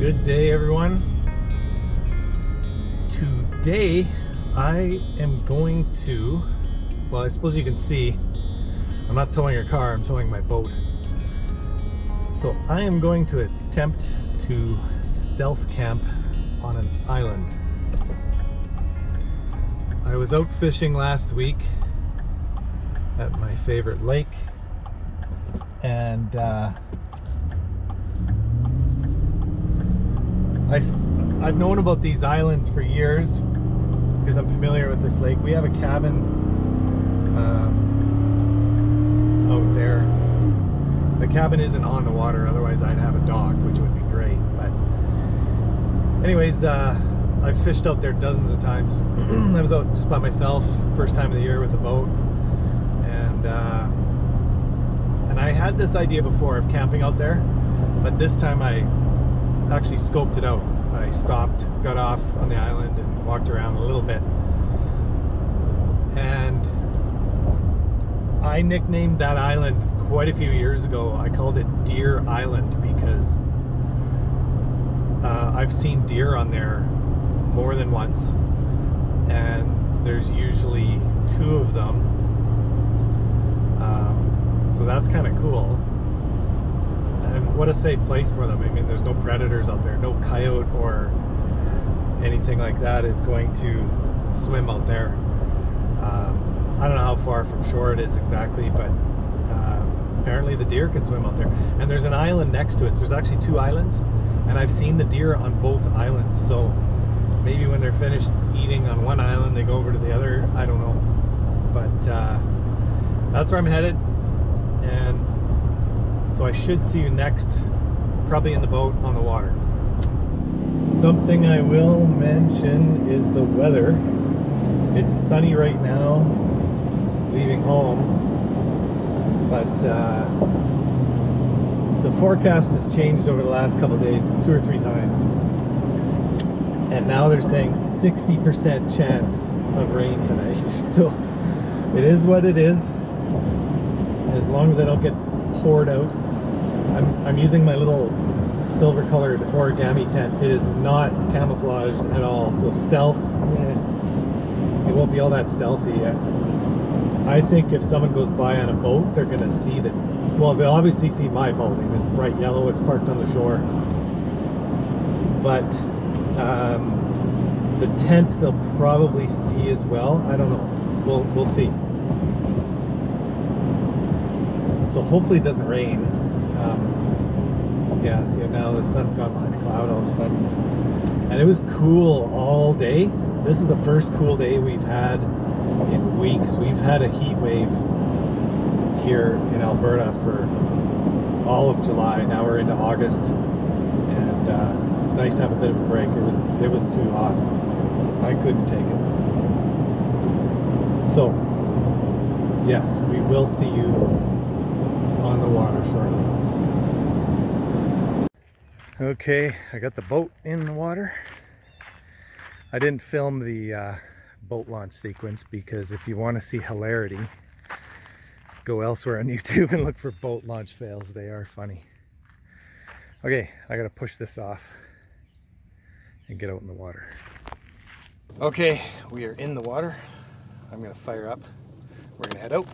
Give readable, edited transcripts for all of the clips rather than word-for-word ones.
Good day, everyone. Today I am going to, well, I suppose you can see I'm not towing a car, I'm towing my boat. So I am going to attempt to stealth camp on an island. I was out fishing last week at my favorite lake, and I've known about these islands for years because I'm familiar with this lake. We have a cabin out there. The cabin isn't on the water, otherwise I'd have a dock, which would be great. But anyways, I've fished out there dozens of times. I was out just by myself, first time of the year with a boat, and I had this idea before of camping out there, but this time I actually scoped it out. I stopped, got off on the island and walked around a little bit, and I nicknamed that island quite a few years ago. I called it Deer Island because I've seen deer on there more than once, and there's usually two of them, so that's kind of cool. And what a safe place for them. I mean, there's no predators out there. No coyote or anything like that is going to swim out there. I don't know how far from shore it is exactly, but apparently the deer can swim out there. And there's an island next to it. So there's actually two islands, and I've seen the deer on both islands. So maybe when they're finished eating on one island, they go over to the other. I don't know. But that's where I'm headed. And so I should see you next, probably in the boat on the water. Something I will mention is the weather. It's sunny right now, leaving home, but the forecast has changed over the last couple of days, 2 or 3 times, and now they're saying 60% chance of rain tonight. So it is what it is. As long as I don't get poured out. I'm using my little silver colored origami tent. It is not camouflaged at all, so stealth, it won't be all that stealthy yet. I think if someone goes by on a boat, they're gonna see that, well, they'll obviously see my boat. I mean, it's bright yellow, it's parked on the shore, but the tent they'll probably see as well. I don't know, we'll see. So hopefully it doesn't rain. Yeah, so now the sun's gone behind a cloud all of a sudden. And it was cool all day. This is the first cool day we've had in weeks. We've had a heat wave here in Alberta for all of July. Now we're into August, and it's nice to have a bit of a break. It was too hot. I couldn't take it. So, yes, we will see you on the water shortly. Okay, I got the boat in the water. I didn't film the boat launch sequence because if you want to see hilarity, go elsewhere on YouTube and look for boat launch fails. They are funny. Okay, I gotta push this off and get out in the water. Okay, we are in the water. I'm gonna fire up. We're gonna head out.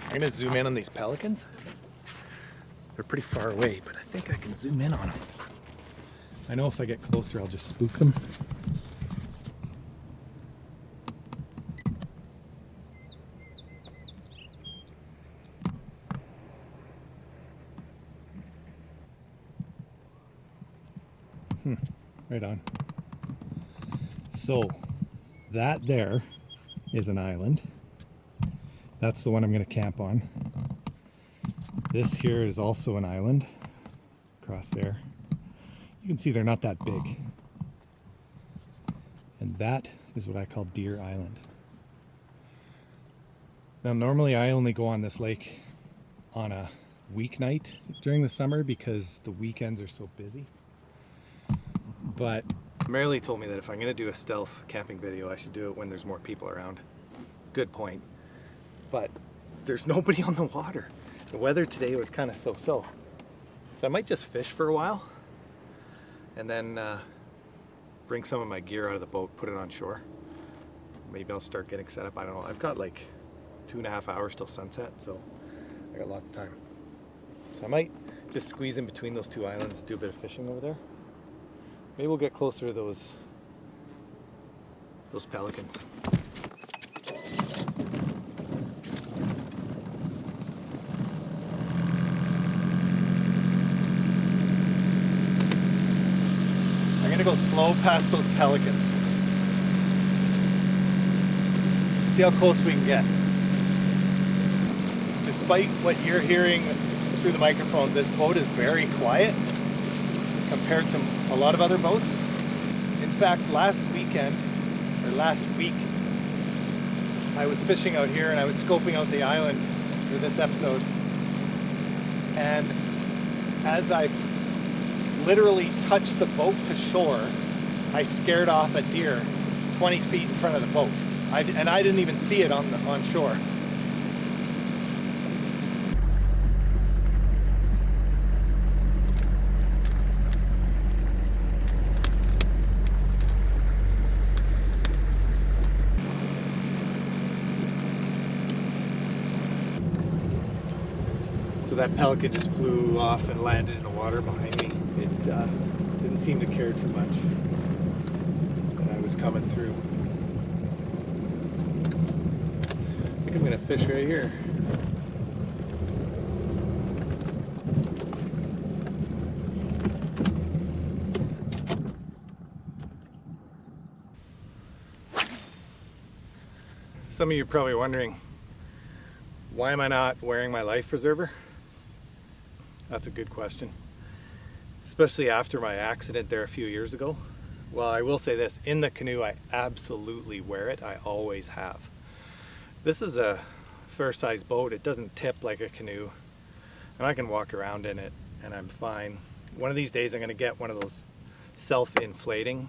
I'm gonna zoom in on these pelicans. They're pretty far away, but I think I can zoom in on them. I know if I get closer, I'll just spook them. Right on. So that there is an island. That's the one I'm going to camp on. This here is also an island across there. You can see they're not that big. And that is what I call Deer Island. Now normally I only go on this lake on a weeknight during the summer because the weekends are so busy. But Marilee told me that if I'm going to do a stealth camping video, I should do it when there's more people around. Good point. But there's nobody on the water. The weather today was kind of so-so. So I might just fish for a while and then bring some of my gear out of the boat, put it on shore. Maybe I'll start getting set up. I don't know. I've got like 2.5 hours till sunset, so I got lots of time. So I might just squeeze in between those two islands, do a bit of fishing over there. Maybe we'll get closer to those pelicans. I'm gonna go slow past those pelicans. See how close we can get. Despite what you're hearing through the microphone, this boat is very quiet compared to a lot of other boats. In fact, last week, I was fishing out here and I was scoping out the island for this episode. And as I literally touched the boat to shore, I scared off a deer 20 feet in front of the boat. And I didn't even see it on shore. So that pelican just flew off and landed in the water behind me. It didn't seem to care too much that I was coming through. I think I'm gonna fish right here. Some of you are probably wondering, why am I not wearing my life preserver? That's a good question, especially after my accident there a few years ago. Well, I will say this, in the canoe I absolutely wear it. I always have. This is a fair-sized boat. It doesn't tip like a canoe, and I can walk around in it and I'm fine. One of these days I'm going to get one of those self-inflating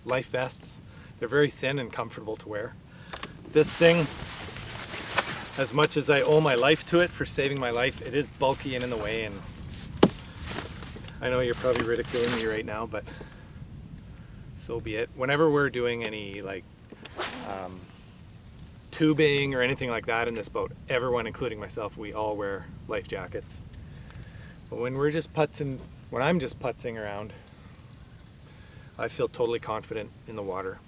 life vests. They're very thin and comfortable to wear. This thing, as much as I owe my life to it for saving my life, it is bulky and in the way, and I know you're probably ridiculing me right now, but so be it. Whenever we're doing any like tubing or anything like that in this boat, everyone, including myself, we all wear life jackets. But when I'm just putzing around, I feel totally confident in the water.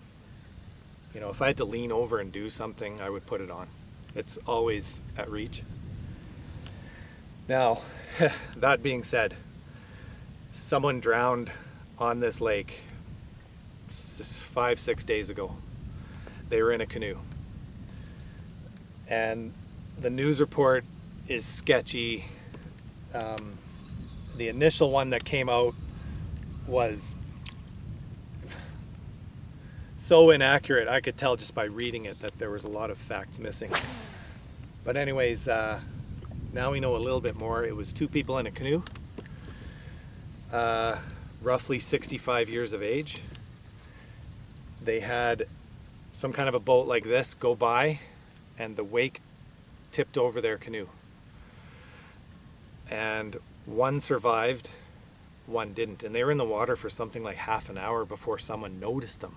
You know, if I had to lean over and do something, I would put it on. It's always at reach. Now, that being said, someone drowned on this lake 5-6 days ago. They were in a canoe. And the news report is sketchy. The initial one that came out was so inaccurate, I could tell just by reading it that there was a lot of facts missing. But anyways, now we know a little bit more. It was 2 people in a canoe, roughly 65 years of age. They had some kind of a boat like this go by, and the wake tipped over their canoe. And one survived, one didn't. And they were in the water for something like half an hour before someone noticed them.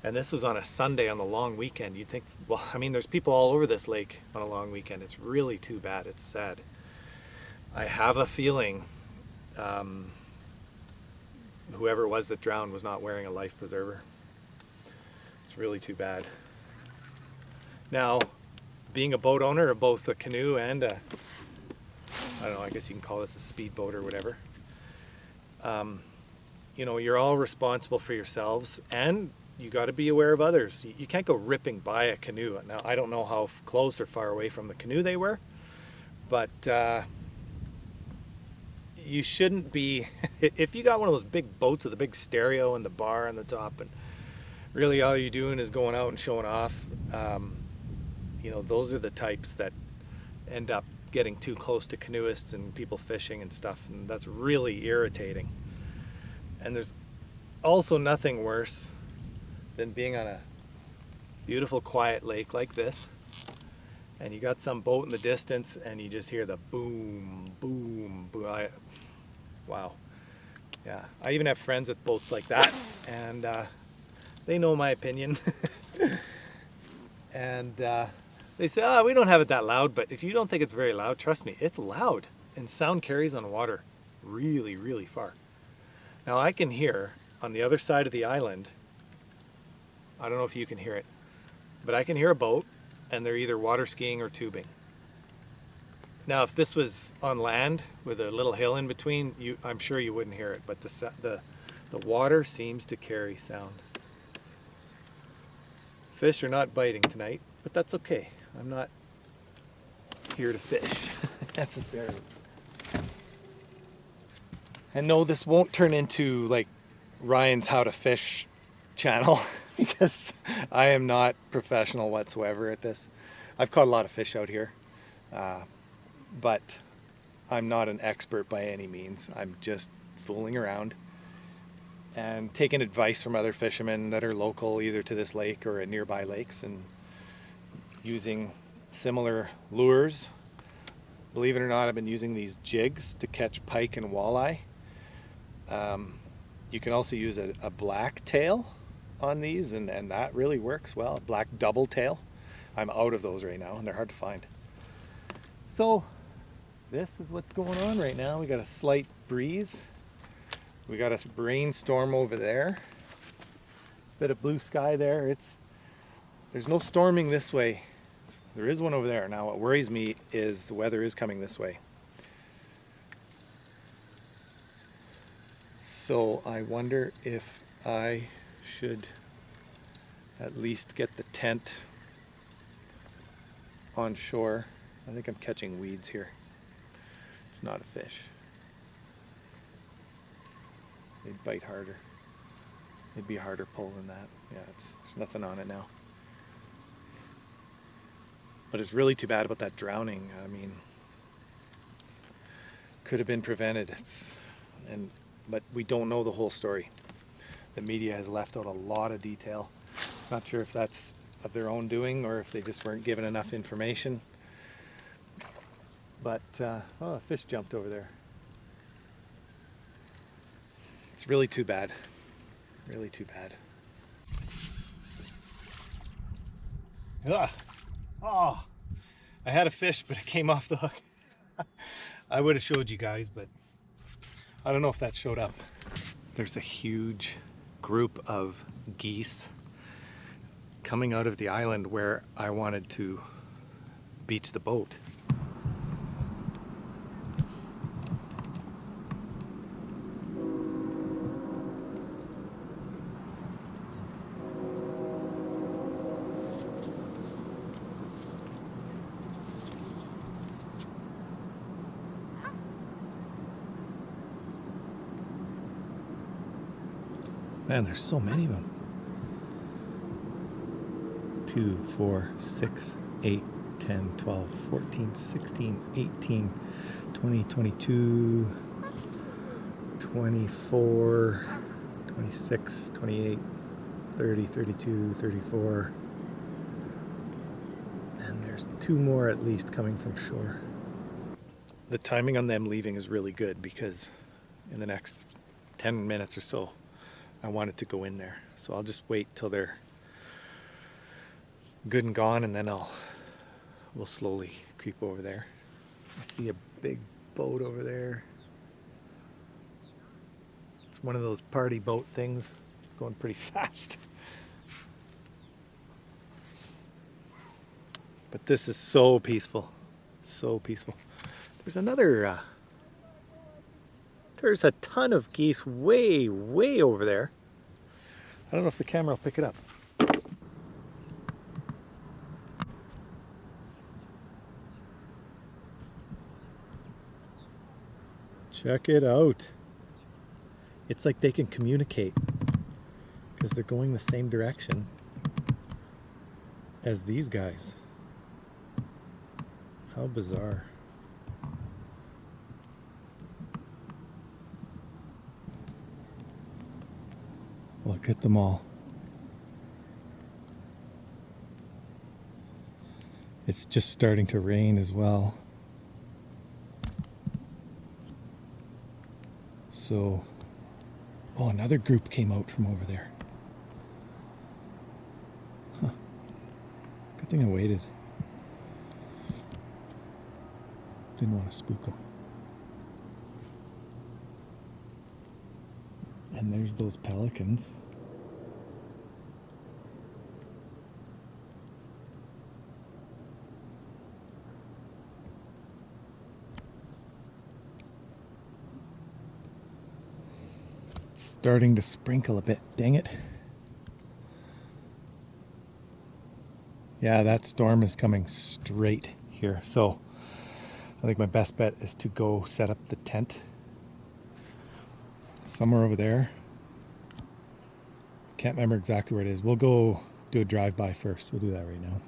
And this was on a Sunday on the long weekend. You'd think, well, I mean, there's people all over this lake on a long weekend. It's really too bad. It's sad. I have a feeling whoever it was that drowned was not wearing a life preserver. It's really too bad. Now, being a boat owner of both a canoe and I don't know, I guess you can call this a speedboat or whatever, You know, you're all responsible for yourselves, and you got to be aware of others. You can't go ripping by a canoe. Now, I don't know how close or far away from the canoe they were, but you shouldn't be, if you got one of those big boats with a big stereo and the bar on the top, and really all you're doing is going out and showing off, you know, those are the types that end up getting too close to canoeists and people fishing and stuff, and that's really irritating. And there's also nothing worse than being on a beautiful quiet lake like this, and you got some boat in the distance and you just hear the boom, boom, boom. Wow. Yeah, I even have friends with boats like that, and they know my opinion. And they say, oh, we don't have it that loud, but if you don't think it's very loud, trust me, it's loud, and sound carries on water really, really far. Now I can hear on the other side of the island, I don't know if you can hear it, but I can hear a boat, and they're either water skiing or tubing. Now if this was on land with a little hill in between, I'm sure you wouldn't hear it, but the water seems to carry sound. Fish are not biting tonight, but that's okay. I'm not here to fish necessarily. And no, this won't turn into like Ryan's How to Fish channel because I am not professional whatsoever at this. I've caught a lot of fish out here, but I'm not an expert by any means. I'm just fooling around and taking advice from other fishermen that are local either to this lake or at nearby lakes, and using similar lures. Believe it or not, I've been using these jigs to catch pike and walleye. You can also use a black tail on these, and that really works well. A black double tail. I'm out of those right now, and they're hard to find. So this is what's going on right now. We got a slight breeze. We got a rainstorm over there. Bit of blue sky there. There's no storming this way. There is one over there. Now what worries me is the weather is coming this way. So I wonder if I should at least get the tent on shore. I think I'm catching weeds here. It's not a fish. They'd bite harder. It'd be a harder pull than that. Yeah, there's nothing on it now. But it's really too bad about that drowning. I mean, could have been prevented. But we don't know the whole story. The media has left out a lot of detail. Not sure if that's of their own doing or if they just weren't given enough information. But, oh, a fish jumped over there. It's really too bad. Really too bad. Ugh. Oh, I had a fish, but it came off the hook. I would have showed you guys, but I don't know if that showed up. There's a huge group of geese coming out of the island where I wanted to beach the boat. Man, there's so many of them. 2, 4, 6, 8, 10, 12, 14, 16, 18, 20, 22, 24, 26, 28, 30, 32, 34. And there's 2 more at least coming from shore. The timing on them leaving is really good because in the next 10 minutes or so, I wanted to go in there. So I'll just wait till they're good and gone, and then we'll slowly creep over there. I see a big boat over there. It's one of those party boat things. It's going pretty fast. But this is so peaceful. So peaceful. There's another There's a ton of geese way, way over there. I don't know if the camera will pick it up. Check it out. It's like they can communicate because they're going the same direction as these guys. How bizarre. Look at them all. It's just starting to rain as well. So, oh, another group came out from over there. Huh. Good thing I waited. Didn't want to spook them. And there's those pelicans. It's starting to sprinkle a bit, dang it. Yeah, that storm is coming straight here. So I think my best bet is to go set up the tent somewhere over there. Can't remember exactly where it is. We'll go do a drive-by first. We'll do that right now.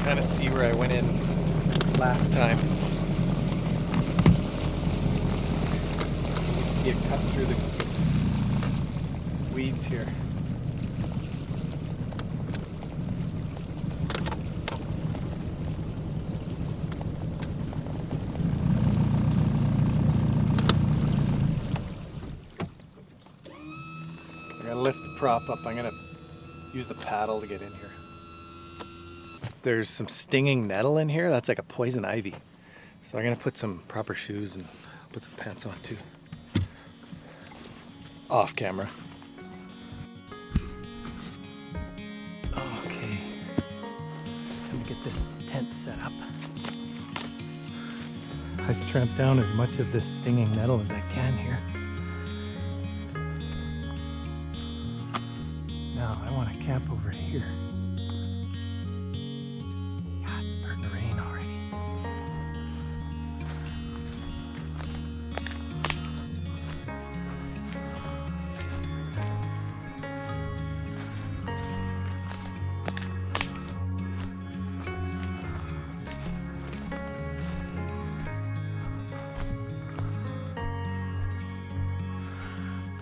Kind of see where I went in last time. You can see it cut through the weeds here. I'm gonna lift the prop up. I'm gonna use the paddle to get in here. There's some stinging nettle in here. That's like a poison ivy. So I'm gonna put some proper shoes and put some pants on too. Off camera. Okay. Let me get this tent set up. I've tramped down as much of this stinging nettle as I can here. Now I want to camp over here.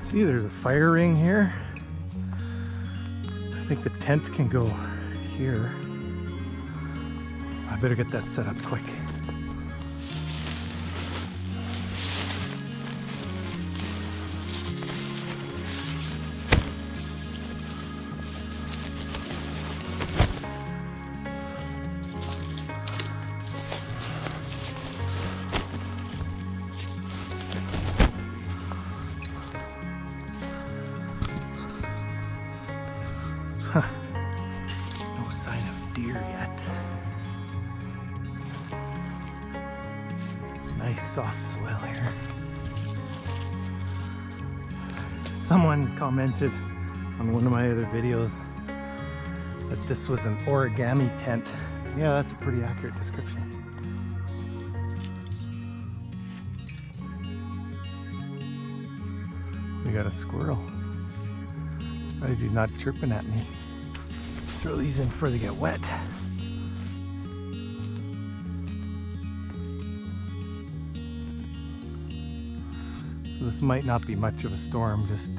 See, there's a fire ring here. I think the tent can go here. I better get that set up quick. No sign of deer yet. Nice soft soil here. Someone commented on one of my other videos that this was an origami tent. Yeah, that's a pretty accurate description. We got a squirrel. Surprised he's not chirping at me. Throw these in before they get wet. So this might not be much of a storm, just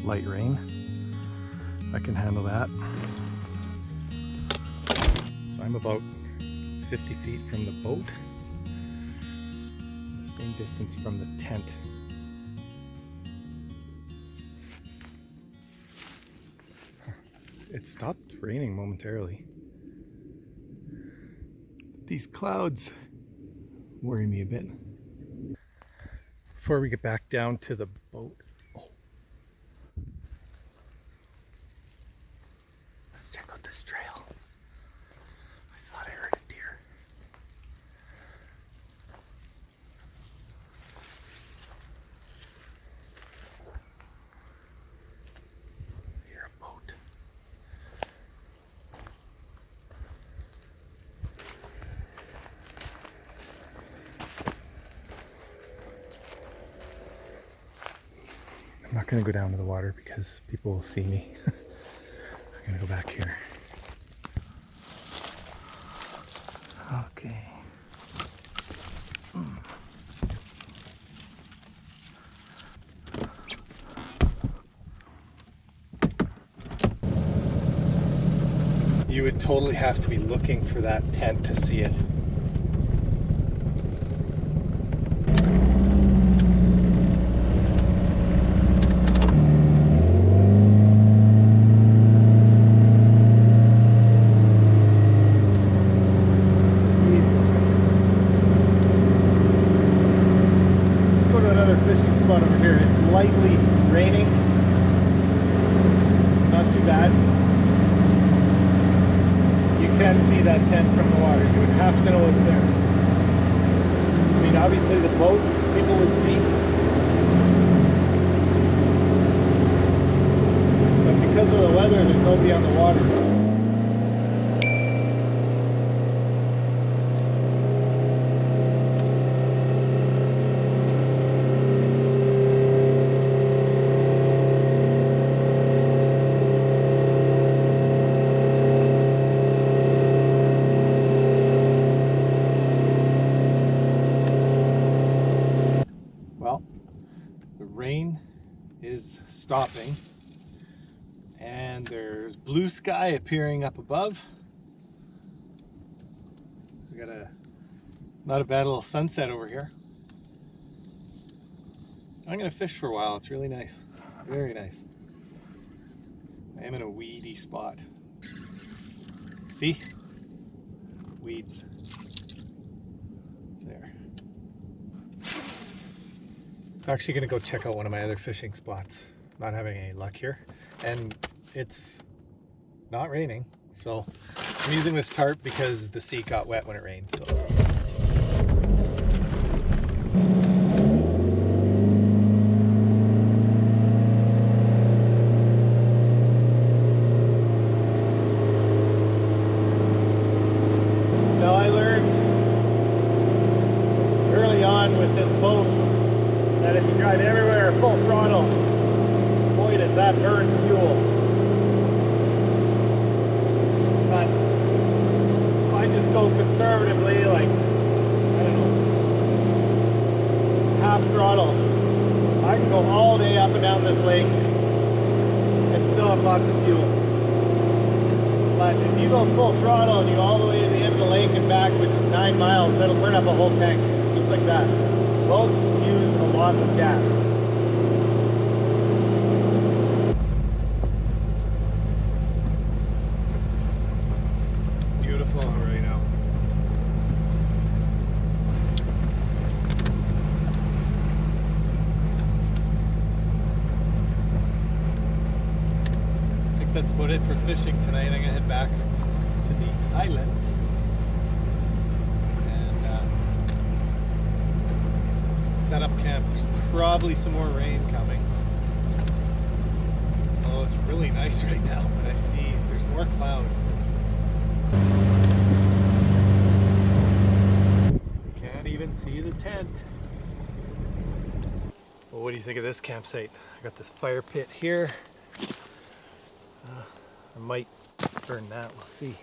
light rain. I can handle that. So I'm about 50 feet from the boat, the same distance from the tent. It stopped raining momentarily. These clouds worry me a bit. Before we get back down to the boat, let's check out this trail. I thought I heard a deer. I hear a boat. I'm not going to go down to the water because people will see me. I'm going to go back here. Okay. You would totally have to be looking for that tent to see it. Fishing spot over here. It's lightly raining. Not too bad. You can see that tent from the water. You would have to know it's there. I mean, obviously the boat people would see. But because of the weather, there's nobody on the water. Rain is stopping and there's blue sky appearing up above. We got not a bad little sunset over here. I'm gonna fish for a while. It's really nice, very nice. I am in a weedy spot. See? Weeds. There. I'm actually gonna go check out one of my other fishing spots. Not having any luck here, and it's not raining, so I'm using this tarp because the seat got wet when it rained. So now I learned early on with this boat that if you drive everywhere full throttle, boy does that burn fuel. But if I just go conservatively, like, I don't know, half throttle, I can go all day up and down this lake and still have lots of fuel. But if you go full throttle and you go all the way to the end of the lake and back, which is 9 miles, that'll burn up a whole tank, just like that. Boats use a lot of gas. Beautiful right now. I think that's about it for fishing tonight. I'm gonna head back to the island. Set up camp. There's probably some more rain coming. Oh, it's really nice right now, but I see there's more cloud. Can't even see the tent. Well, what do you think of this campsite? I got this fire pit here. I might burn that, we'll see.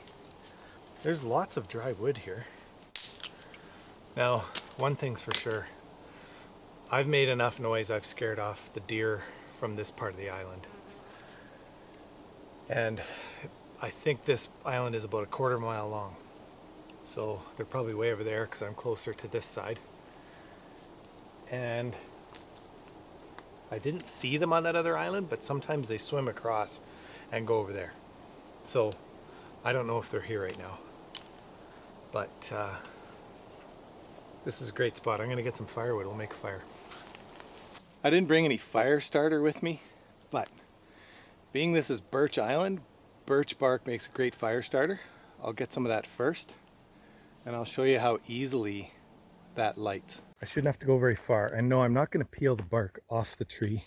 There's lots of dry wood here. Now, one thing's for sure. I've made enough noise, I've scared off the deer from this part of the island. And I think this island is about a quarter mile long. So they're probably way over there because I'm closer to this side. And I didn't see them on that other island, but sometimes they swim across and go over there. So I don't know if they're here right now. But this is a great spot. I'm going to get some firewood. We'll make a fire. I didn't bring any fire starter with me, but being this is Birch Island, birch bark makes a great fire starter. I'll get some of that first, and I'll show you how easily that lights. I shouldn't have to go very far. And no, I'm not going to peel the bark off the tree.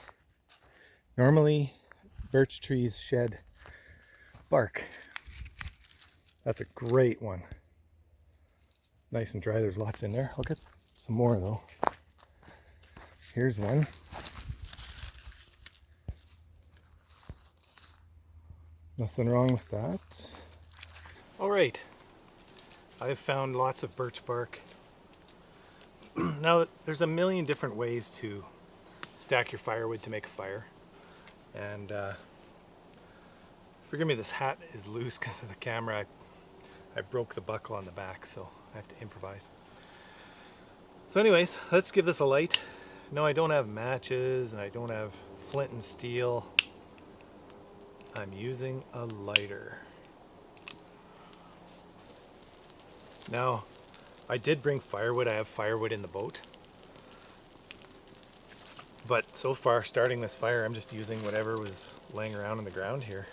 Normally, birch trees shed bark. That's a great one. Nice and dry, there's lots in there. I'll get some more though. Here's one. Nothing wrong with that. All right, I've found lots of birch bark. Now, there's a million different ways to stack your firewood to make a fire. And forgive me, this hat is loose because of the camera. I broke the buckle on the back, so I have to improvise. So anyways, let's give this a light. No, I don't have matches and I don't have flint and steel. I'm using a lighter. Now, I did bring firewood. I have firewood in the boat. But so far, starting this fire, I'm just using whatever was laying around on the ground here.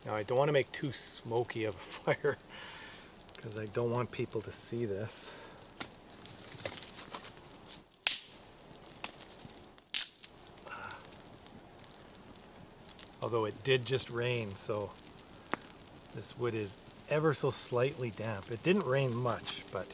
Now, I don't want to make too smoky of a fire because I don't want people to see this. Although it did just rain, so this wood is ever so slightly damp. It didn't rain much, but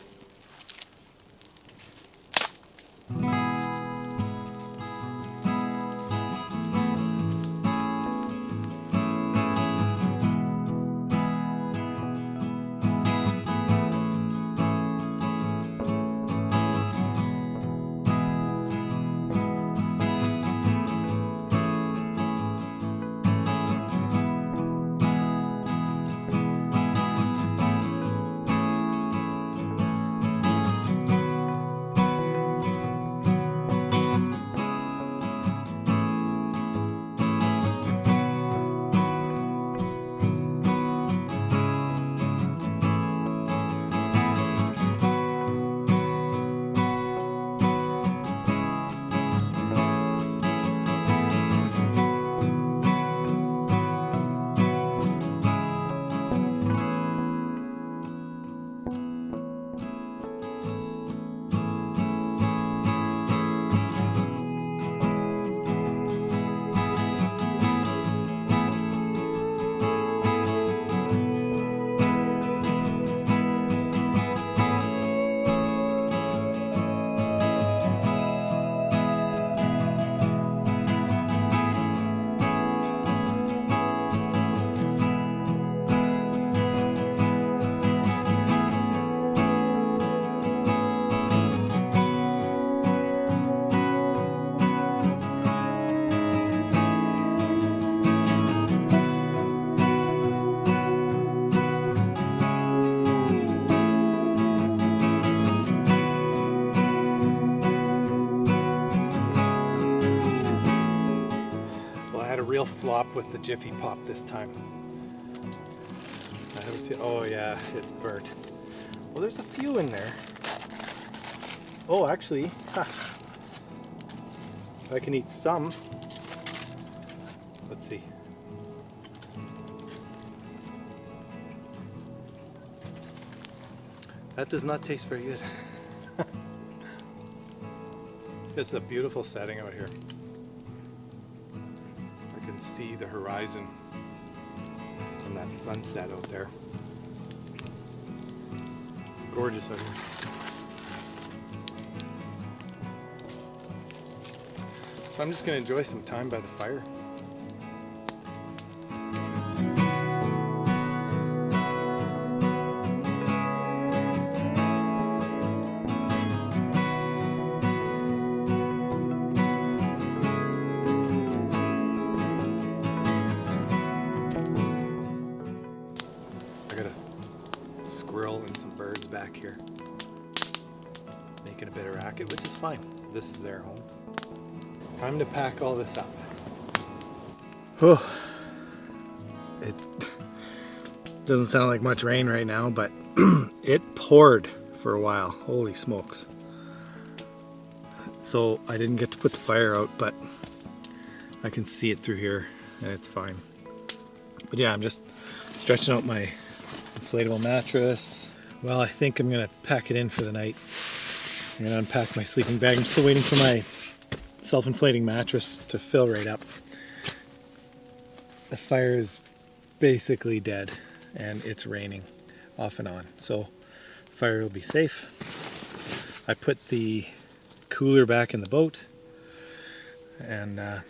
real flop with the Jiffy Pop this time. I have a feel, oh yeah, it's burnt. Well, there's a few in there. Oh, actually, I can eat some. Let's see. That does not taste very good. This is a beautiful setting out here. I can see the horizon and that sunset out there. It's gorgeous out here. So I'm just going to enjoy some time by the fire. back here, making a bit of racket, which is fine. This is their home. Time to pack all this up. It doesn't sound like much rain right now, but it poured for a while. Holy smokes. So I didn't get to put the fire out, but I can see it through here and it's fine. But yeah, I'm just stretching out my inflatable mattress. Well, I think I'm gonna pack it in for the night. I'm gonna unpack my sleeping bag. I'm still waiting for my self-inflating mattress to fill right up. The fire is basically dead and it's raining off and on, so fire will be safe. I put the cooler back in the boat and I'm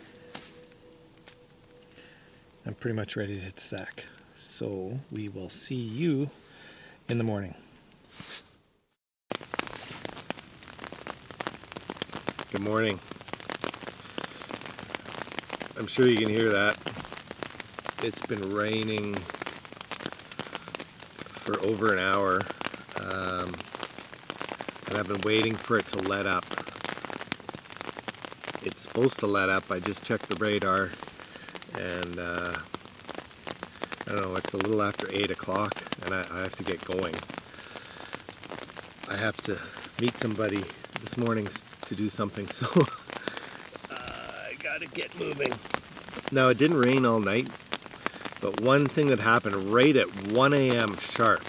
pretty much ready to hit the sack. So we will see you in the morning. Good morning. I'm sure you can hear that. It's been raining for over an hour, and I've been waiting for it to let up. It's supposed to let up. I just checked the radar, and I don't know, it's a little after 8 o'clock, and I have to get going. I have to meet somebody this morning to do something, so I gotta get moving. Now, it didn't rain all night, but one thing that happened right at 1 a.m. sharp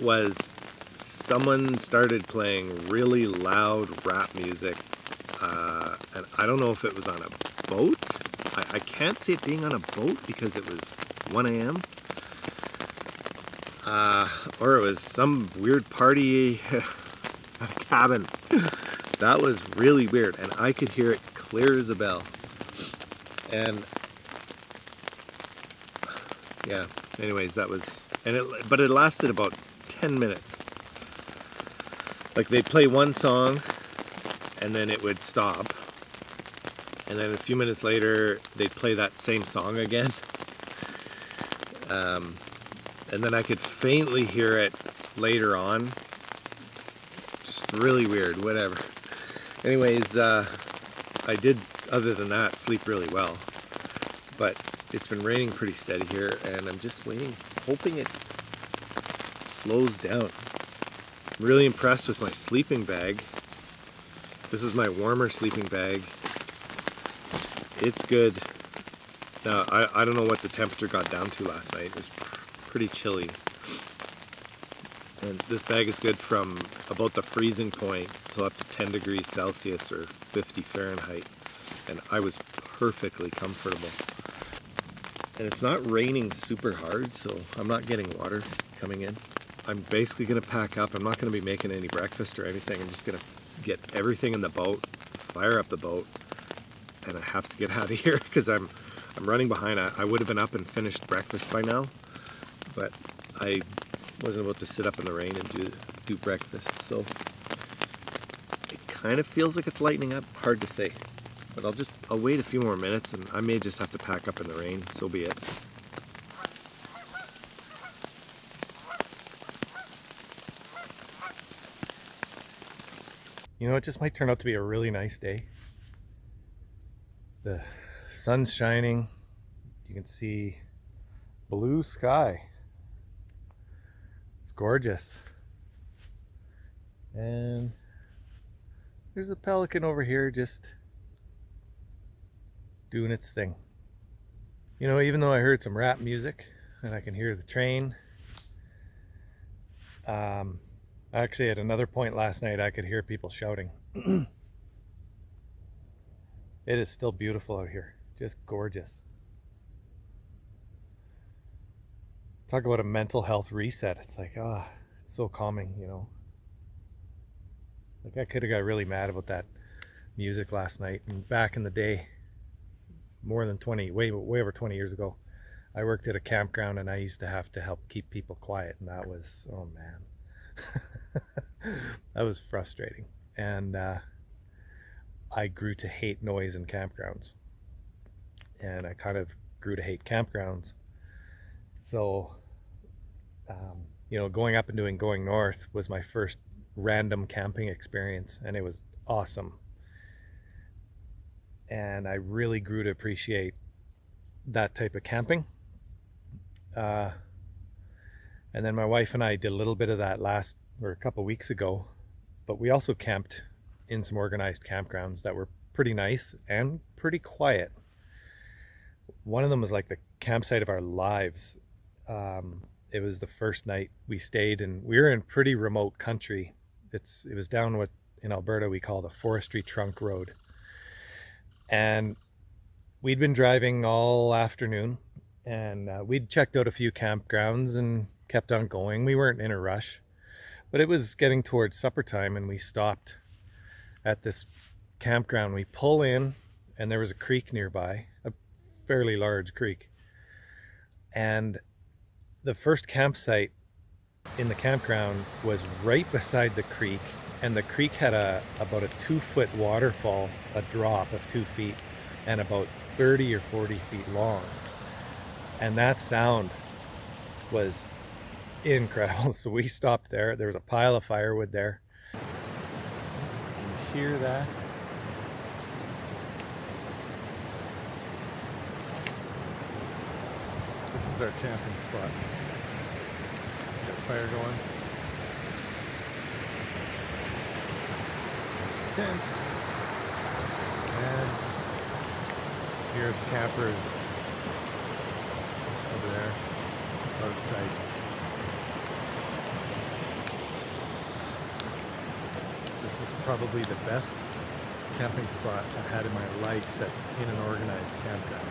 was someone started playing really loud rap music, and I don't know if it was on a boat. I can't see it being on a boat because it was 1 a.m. Or it was some weird party at a cabin. That was really weird, and I could hear it clear as a bell. And yeah, anyways, that was, but it lasted about 10 minutes. Like, they'd play one song and then it would stop, and then a few minutes later they'd play that same song again, and then I could faintly hear it later on. Just really weird, whatever. Anyways, I did, other than that, sleep really well, but it's been raining pretty steady here, and I'm just waiting, hoping it slows down. I'm really impressed with my sleeping bag. This is my warmer sleeping bag. It's good. Now, I don't know what the temperature got down to last night. It was pretty chilly. And this bag is good from about the freezing point till up to 10 degrees Celsius or 50 Fahrenheit. And I was perfectly comfortable. And it's not raining super hard, so I'm not getting water coming in. I'm basically gonna pack up. I'm not gonna be making any breakfast or anything. I'm just gonna get everything in the boat, fire up the boat, and I have to get out of here because I'm running behind. I would have been up and finished breakfast by now, but I wasn't about to sit up in the rain and do breakfast. So it kind of feels like it's lightening up. Hard to say, but I'll wait a few more minutes, and I may just have to pack up in the rain. So be it. You know, it just might turn out to be a really nice day. The sun's shining. You can see blue sky. It's gorgeous. And there's a pelican over here just doing its thing. You know, even though I heard some rap music and I can hear the train, actually at another point last night I could hear people shouting. It is still beautiful out here, just gorgeous. Talk about a mental health reset. It's like, it's so calming, you know. Like, I could have got really mad about that music last night. And back in the day, more than 20, way over 20 years ago, I worked at a campground and I used to have to help keep people quiet, and that was, oh man, that was frustrating. And I grew to hate noise in campgrounds, and I kind of grew to hate campgrounds. So you know, going up and doing going north was my first random camping experience, and it was awesome. And I really grew to appreciate that type of camping. Uh, and then my wife and I did a little bit of that a couple weeks ago, but we also camped in some organized campgrounds that were pretty nice and pretty quiet. One of them was like the campsite of our lives. It was the first night we stayed, and we were in pretty remote country. It was down what in Alberta we call the Forestry Trunk Road, and we'd been driving all afternoon, and we'd checked out a few campgrounds and kept on going. We weren't in a rush, but it was getting towards supper time, and we stopped at this campground. We pull in, and there was a creek nearby, a fairly large creek, and the first campsite in the campground was right beside the creek, and the creek had about a 2-foot waterfall, a drop of 2 feet, and about 30 or 40 feet long. And that sound was incredible. So we stopped there. There was a pile of firewood there. You can hear that. This is our camping spot. Got fire going. Tent. And here's campers over there outside. This is probably the best camping spot I've had in my life that's in an organized campground.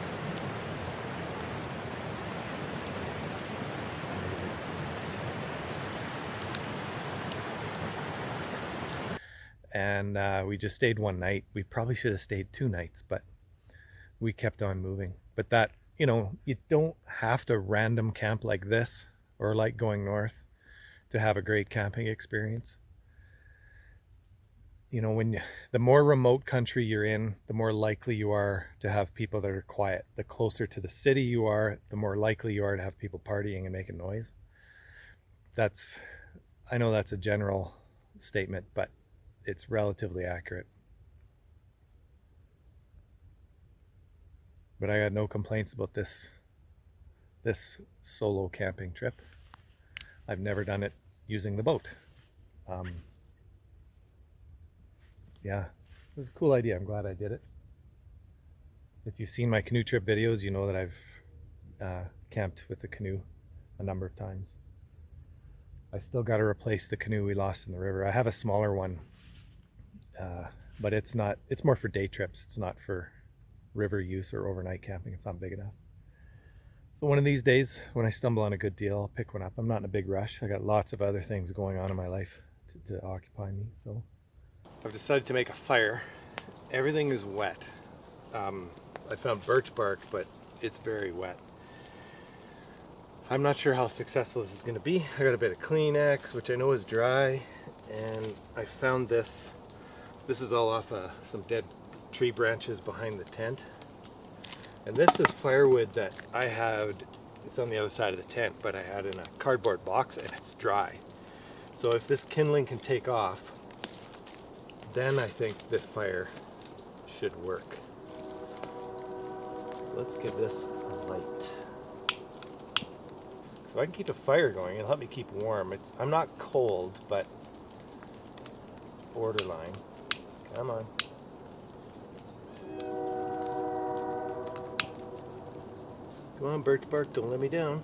And we just stayed one night. We probably should have stayed 2 nights, but we kept on moving. But that, you know, you don't have to random camp like this or like going north to have a great camping experience. You know, the more remote country you're in, the more likely you are to have people that are quiet. The closer to the city you are, the more likely you are to have people partying and making noise. I know that's a general statement, but it's relatively accurate. But I got no complaints about this solo camping trip. I've never done it using the boat. Yeah, it was a cool idea. I'm glad I did it. If you've seen my canoe trip videos, you know that I've camped with the canoe a number of times. I still got to replace the canoe we lost in the river. I have a smaller one, but it's more for day trips. It's not for river use or overnight camping. It's not big enough. So one of these days, when I stumble on a good deal, I'll pick one up. I'm not in a big rush. I got lots of other things going on in my life to occupy me. So I've decided to make a fire. Everything is wet. I found birch bark, but it's very wet. I'm not sure how successful this is going to be. I got a bit of Kleenex, which I know is dry, and I found this. This is all off some dead tree branches behind the tent. And this is firewood that I had, it's on the other side of the tent, but I had in a cardboard box, and it's dry. So if this kindling can take off, then I think this fire should work. So let's give this a light. So if I can keep a fire going, it'll help me keep warm. I'm not cold, but it's borderline. Come on. Come on, birch bark, don't let me down.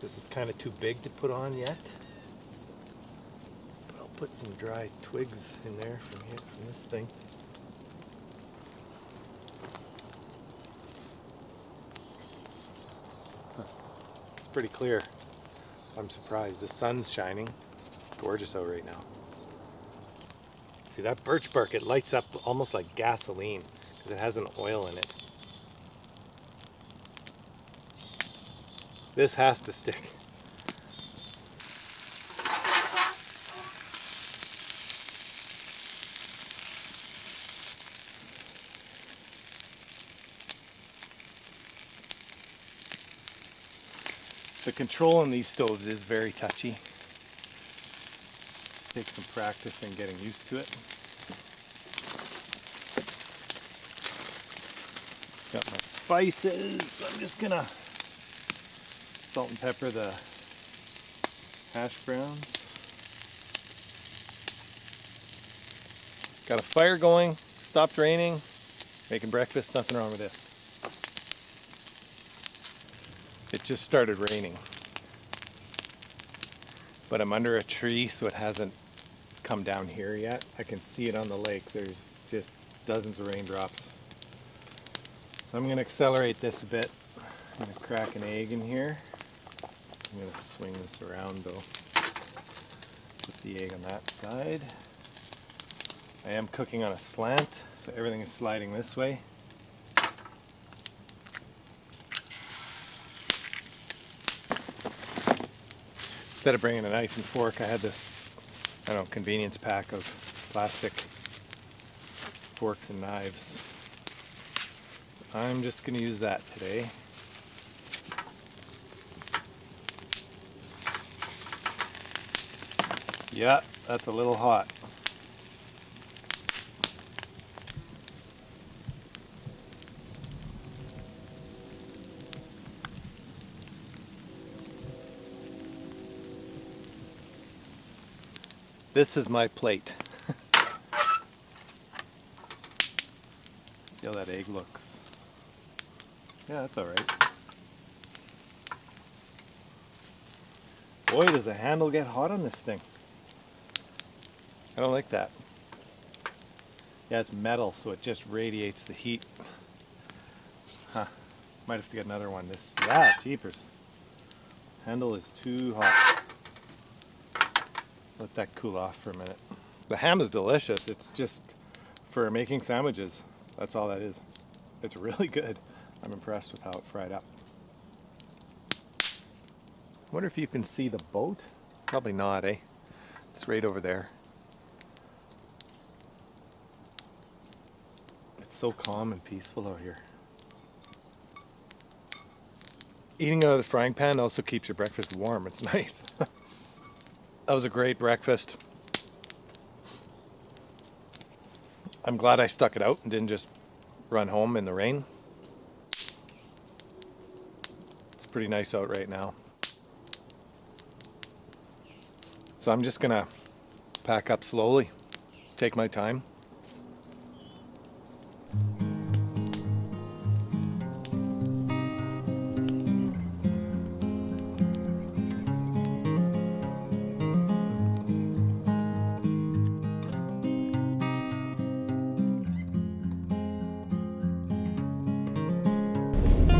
This is kind of too big to put on yet. But I'll put some dry twigs in there from this thing. It's pretty clear. I'm surprised. The sun's shining. It's gorgeous out right now. See that birch bark, it lights up almost like gasoline because it has an oil in it. This has to stick. The control on these stoves is very touchy. Just take some practice and getting used to it. Got my spices, so I'm just gonna salt and pepper the hash browns. Got a fire going, stopped raining, making breakfast, nothing wrong with this. It just started raining, but I'm under a tree, so it hasn't come down here yet. I can see it on the lake. There's just dozens of raindrops. So I'm going to accelerate this a bit. I'm going to crack an egg in here. I'm going to swing this around though. Put the egg on that side. I am cooking on a slant, so everything is sliding this way. Instead of bringing a knife and fork, I had this, I don't know, convenience pack of plastic forks and knives. So I'm just going to use that today. Yeah, that's a little hot. This is my plate. See how that egg looks. Yeah, that's all right. Boy, does the handle get hot on this thing. I don't like that. Yeah, it's metal, so it just radiates the heat. Huh. Might have to get another one. This, yeah, jeepers. Handle is too hot. Let that cool off for a minute. The ham is delicious. It's just for making sandwiches. That's all that is. It's really good. I'm impressed with how it fried up. I wonder if you can see the boat? Probably not, eh? It's right over there. It's so calm and peaceful out here. Eating out of the frying pan also keeps your breakfast warm. It's nice. That was a great breakfast. I'm glad I stuck it out and didn't just run home in the rain. It's pretty nice out right now. So I'm just gonna pack up slowly, take my time.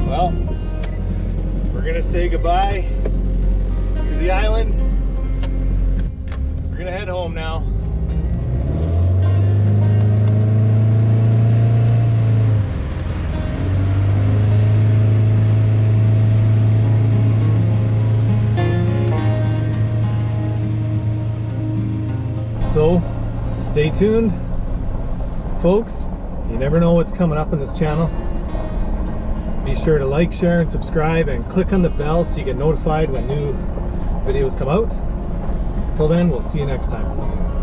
Well, we're gonna say goodbye to the island. We're gonna head home now. So, stay tuned, folks. You never know what's coming up in this channel. Be sure to like, share, and subscribe, and click on the bell so you get notified when new videos come out. Till then, we'll see you next time.